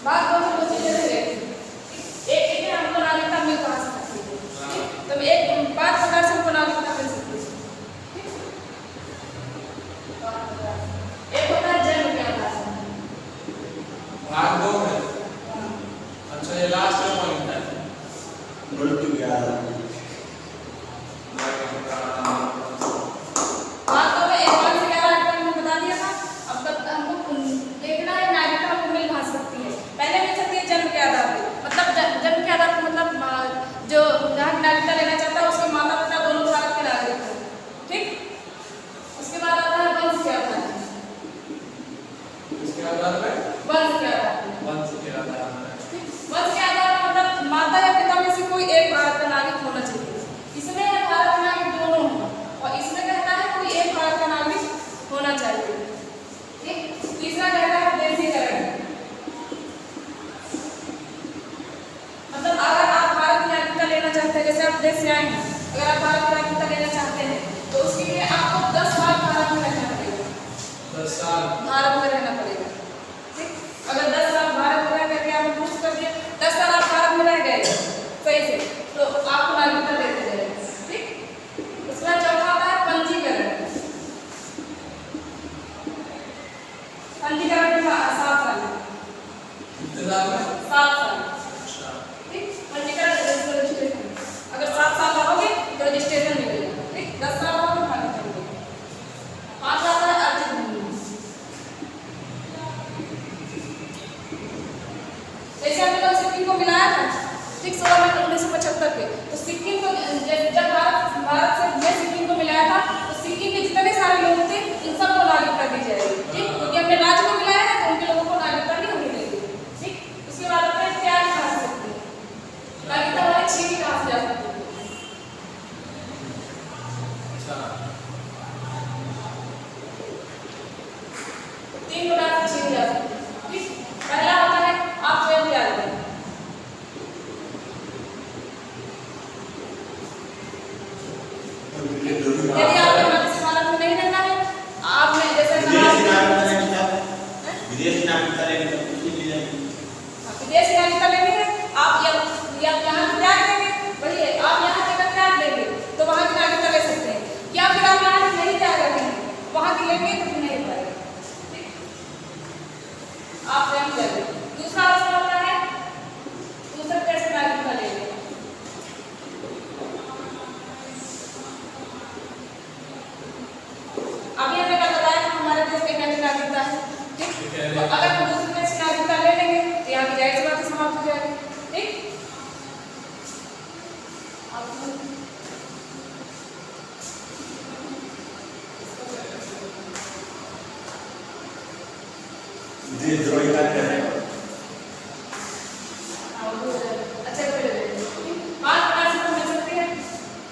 बात दो प्रोसीजर है। एक एक हमको नागरिकता मिल कहाँ से सकती है, तो एक बात प्रकार से हमको नागरिकता मिल सकती है। एक होता है जन्म के आधार से, भाग दो है। अच्छा ये लास्ट में पॉइंट है मृत्यु के आधार पर। नागरिकता लेना चाहता है उसके माता पिता दोनों भारत के नागरिक हैं, ठीक। उसके बाद आता है वंश के आधार पर। इसके आधार पे वंश के आधार पर, वंश के आधार पे, वंश के आधार पर मतलब माता या पिता में से कोई एक भारत का नागरिक होना चाहिए। इसमें भारत का नागरिक दोनों हों, और इसमें कहता है कोई एक भारत का नागरिक होना चाहिए, ठीक। तीसरा कहता है देशीकरण, मतलब अगर आप भारत की नागरिकता लेना चाहते हैं, जैसे आप देश से आए हैं, अगर आप भारत की नागरिकता लेना चाहते हैं तो उसके लिए आपको 10 साल भारत में रहना पड़ेगा। 10 साल भारत में रहना पड़ेगा, ठीक। अगर 10 साल भारत में रह करके आपने पूछ कर दिया 10 साल आप भारत में रह गए सही से, तो आपको नागरिकता देते जाएगा, ठीक। उसके बाद चौथा आता है पंजीकरण। पंजीकरण 7 साल, कितने साल में? 7 साल, ठीक। पंजीकरण रजिस्ट्रेशन अगर 7 साल रहोगे तो रजिस्ट्रेशन मिलेगा, ठीक। 10 साल रहोगे नागरिकता मिलेगा। 5 आता है अर्जित भूमि। जैसे हमने कल सिक्किम को मिलाया था, ठीक, 16 मई 1975 के, तो सिक्किम को जब भारत से मैं सिक्किम को मिलाया था तो सिक्किम के जितने सारे लोग थे इन सबको नागरिकता दी जाएगी, ठीक। क्योंकि हमने राज्य को मिलाया है तो उनके लोगों को नागरिकता नहीं मिलेगी, ठीक। उसके बाद अपने त्याग कहा जा सकते हैं, नागरिकता हमारी छीनी कहा जा सकती है। अच्छा 3 प्रकार से छीनी जा सकती है, ठीक। पहला होता है आप स्वयं त्याग दें, यदि आप हमारे से भारत में नहीं रहना है, आपने जैसे विदेशी नागरिकता लेने का कुछ नहीं जाएगी। विदेशी नागरिकता लेनी है, आप या यहाँ त्याग देंगे, वही है, आप यहाँ जगह त्याग देंगे तो वहाँ की नागरिकता ले सकते हैं, या फिर आप यहाँ नहीं त्याग रखेंगे वहाँ की लेंगे तो नहीं हो पाएगा, ठीक। आप स्वयं त्याग दें। दूसरा ऑप्शन होता है दूसरे देश से नागरिकता लेंगे। अभी हमने क्या बताया कि हमारे देश में कैसी नागरिकता है, ठीक। तो अगर हम दूसरे देश की नागरिकता ले लेंगे तो यहाँ की जायज बात समाप्त हो जाएगी, ठीक। देशद्रोही का क्या है? अच्छा फिर 5 प्रकार से मिल सकते हैं।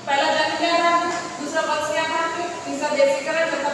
पहला जन्म के आधार पर, दूसरा वंश के आधार पर, तीसरा देशीकरण, चौथा